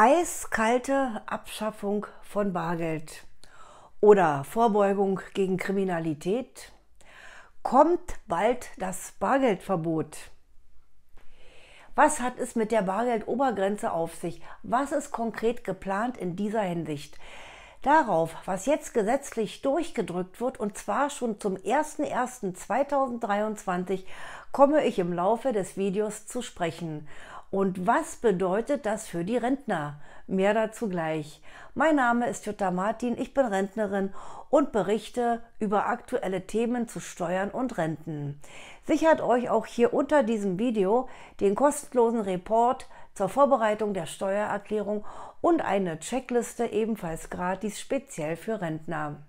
Eiskalte Abschaffung von Bargeld oder Vorbeugung gegen Kriminalität? Kommt bald das Bargeldverbot? Was hat es mit der Bargeldobergrenze auf sich? Was ist konkret geplant in dieser Hinsicht? Darauf, was jetzt gesetzlich durchgedrückt wird, und zwar schon zum 01.01.2023, komme ich im Laufe des Videos zu sprechen. Und was bedeutet das für die Rentner? Mehr dazu gleich. Mein Name ist Jutta Martin, ich bin Rentnerin und berichte über aktuelle Themen zu Steuern und Renten. Sichert euch auch hier unter diesem Video den kostenlosen Report zur Vorbereitung der Steuererklärung und eine Checkliste ebenfalls gratis, speziell für Rentner.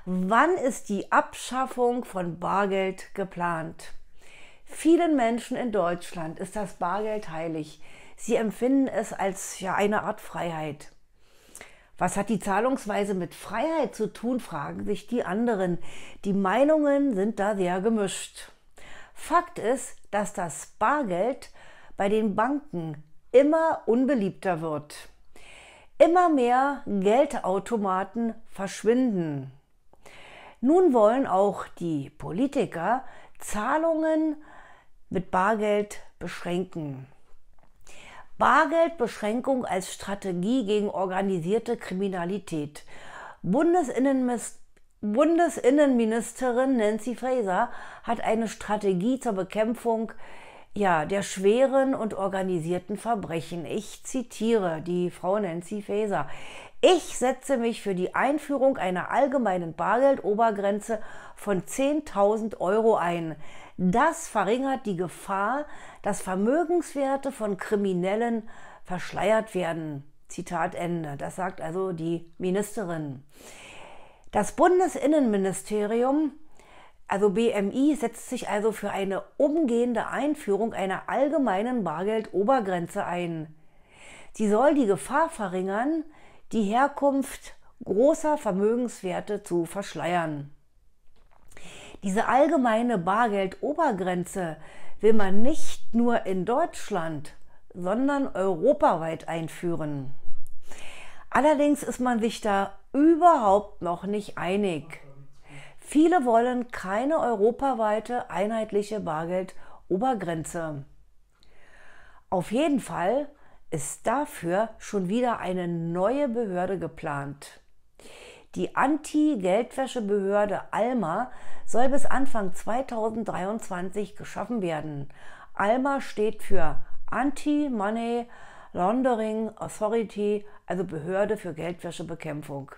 Wann ist die Abschaffung von Bargeld geplant? Vielen Menschen in Deutschland ist das Bargeld heilig. Sie empfinden es als eine Art Freiheit. Was hat die Zahlungsweise mit Freiheit zu tun, fragen sich die anderen. Die Meinungen sind da sehr gemischt. Fakt ist, dass das Bargeld bei den Banken immer unbeliebter wird. Immer mehr Geldautomaten verschwinden. Nun wollen auch die Politiker Zahlungen mit Bargeld beschränken. Bargeldbeschränkung als Strategie gegen organisierte Kriminalität. Bundesinnenministerin Nancy Faeser hat eine Strategie zur Bekämpfung der schweren und organisierten Verbrechen. Ich zitiere die Frau Nancy Faeser. Ich setze mich für die Einführung einer allgemeinen Bargeldobergrenze von 10.000 Euro ein. Das verringert die Gefahr, dass Vermögenswerte von Kriminellen verschleiert werden. Zitat Ende. Das sagt also die Ministerin. Das Bundesinnenministerium, also BMI, setzt sich also für eine umgehende Einführung einer allgemeinen Bargeldobergrenze ein. Sie soll die Gefahr verringern, die Herkunft großer Vermögenswerte zu verschleiern. Diese allgemeine Bargeldobergrenze will man nicht nur in Deutschland, sondern europaweit einführen. Allerdings ist man sich da überhaupt noch nicht einig. Viele wollen keine europaweite einheitliche Bargeldobergrenze. Auf jeden Fall ist dafür schon wieder eine neue Behörde geplant. Die Anti-Geldwäsche-Behörde ALMA soll bis Anfang 2023 geschaffen werden. ALMA steht für Anti-Money Laundering Authority, also Behörde für Geldwäschebekämpfung.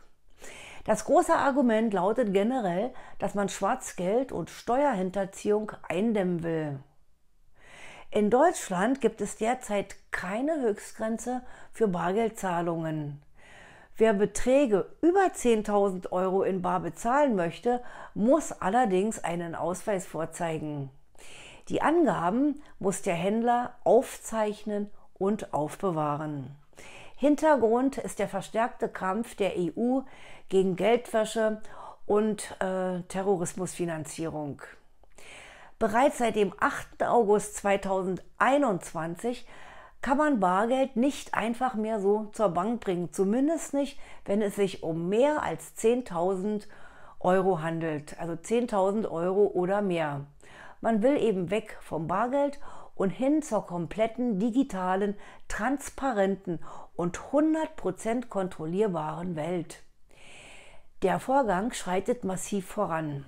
Das große Argument lautet generell, dass man Schwarzgeld und Steuerhinterziehung eindämmen will. In Deutschland gibt es derzeit keine Höchstgrenze für Bargeldzahlungen. Wer Beträge über 10.000 Euro in bar bezahlen möchte, muss allerdings einen Ausweis vorzeigen. Die Angaben muss der Händler aufzeichnen und aufbewahren. Hintergrund ist der verstärkte Kampf der EU gegen Geldwäsche und Terrorismusfinanzierung. Bereits seit dem 8. August 2021 kann man Bargeld nicht einfach mehr so zur Bank bringen, zumindest nicht, wenn es sich um mehr als 10.000 Euro handelt, also 10.000 Euro oder mehr. Man will eben weg vom Bargeld und hin zur kompletten digitalen, transparenten und 100% kontrollierbaren Welt. Der Vorgang schreitet massiv voran.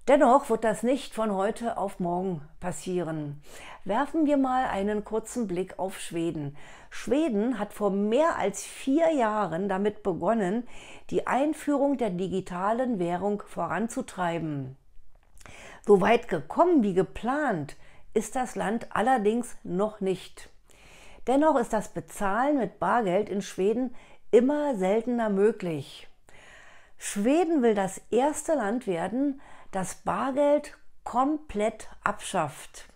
Dennoch wird das nicht von heute auf morgen passieren. Werfen wir mal einen kurzen Blick auf Schweden. Schweden hat vor mehr als 4 Jahren damit begonnen, die Einführung der digitalen Währung voranzutreiben. So weit gekommen wie geplant ist das Land allerdings noch nicht. Dennoch ist das Bezahlen mit Bargeld in Schweden immer seltener möglich. Schweden will das erste Land werden, das Bargeld komplett abschafft.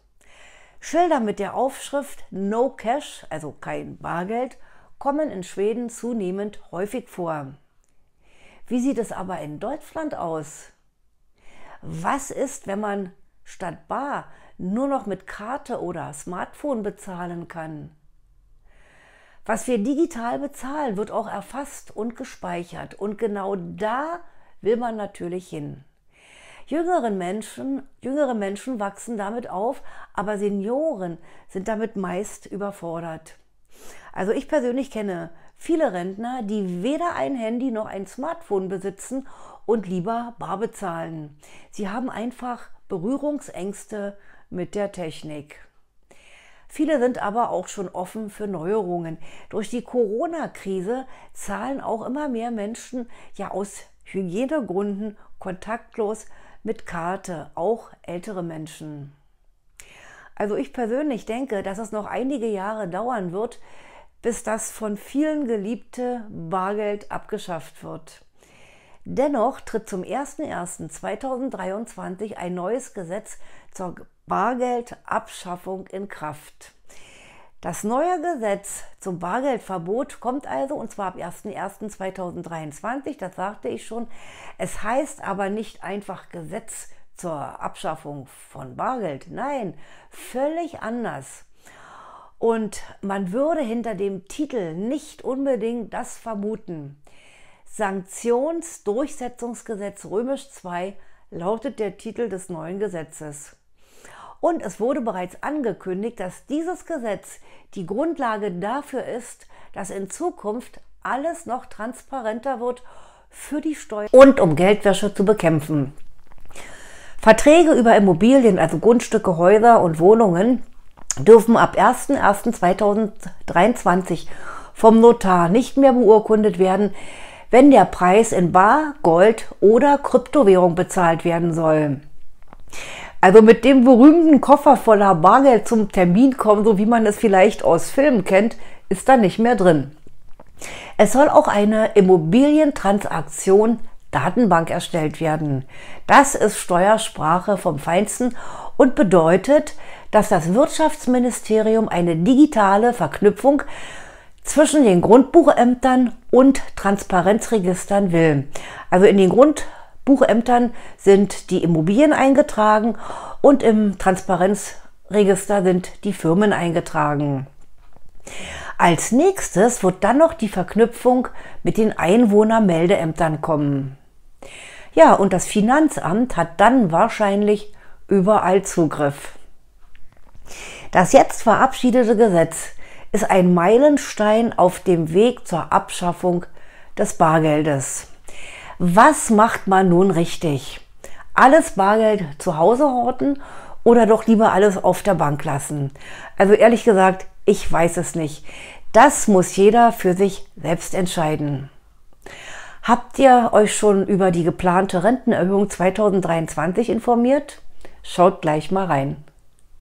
Schilder mit der Aufschrift No Cash, also kein Bargeld, kommen in Schweden zunehmend häufig vor. Wie sieht es aber in Deutschland aus? Was ist, wenn man statt bar nur noch mit Karte oder Smartphone bezahlen kann? Was wir digital bezahlen, wird auch erfasst und gespeichert. Und genau da will man natürlich hin. Jüngere Menschen wachsen damit auf, aber Senioren sind damit meist überfordert. Also ich persönlich kenne viele Rentner, die weder ein Handy noch ein Smartphone besitzen und lieber bar bezahlen. Sie haben einfach Berührungsängste mit der Technik. Viele sind aber auch schon offen für Neuerungen. Durch die Corona-Krise zahlen auch immer mehr Menschen ja aus Hygienegründen kontaktlos mit Karte, auch ältere Menschen. Also ich persönlich denke, dass es noch einige Jahre dauern wird, bis das von vielen geliebte Bargeld abgeschafft wird. Dennoch tritt zum 01.01.2023 ein neues Gesetz zur Bargeldabschaffung in Kraft. Das neue Gesetz zum Bargeldverbot kommt also, und zwar ab 01.01.2023, das sagte ich schon. Es heißt aber nicht einfach Gesetz zur Abschaffung von Bargeld. Nein, völlig anders. Und man würde hinter dem Titel nicht unbedingt das vermuten. Sanktionsdurchsetzungsgesetz II lautet der Titel des neuen Gesetzes. Und es wurde bereits angekündigt, dass dieses Gesetz die Grundlage dafür ist, dass in Zukunft alles noch transparenter wird für die Steuern und um Geldwäsche zu bekämpfen. Verträge über Immobilien, also Grundstücke, Häuser und Wohnungen, dürfen ab 01.01.2023 vom Notar nicht mehr beurkundet werden, wenn der Preis in Bar, Gold oder Kryptowährung bezahlt werden soll. Also mit dem berühmten Koffer voller Bargeld zum Termin kommen, so wie man es vielleicht aus Filmen kennt, ist da nicht mehr drin. Es soll auch eine Immobilientransaktion Datenbank erstellt werden. Das ist Steuersprache vom Feinsten und bedeutet, dass das Wirtschaftsministerium eine digitale Verknüpfung zwischen den Grundbuchämtern und Transparenzregistern will. Also in den Grundbuchämtern sind die Immobilien eingetragen und im Transparenzregister sind die Firmen eingetragen. Als nächstes wird dann noch die Verknüpfung mit den Einwohnermeldeämtern kommen. Ja, und das Finanzamt hat dann wahrscheinlich überall Zugriff. Das jetzt verabschiedete Gesetz ist ein Meilenstein auf dem Weg zur Abschaffung des Bargeldes. Was macht man nun richtig? Alles Bargeld zu Hause horten oder doch lieber alles auf der Bank lassen? Also ehrlich gesagt, ich weiß es nicht. Das muss jeder für sich selbst entscheiden. Habt ihr euch schon über die geplante Rentenerhöhung 2023 informiert? Schaut gleich mal rein.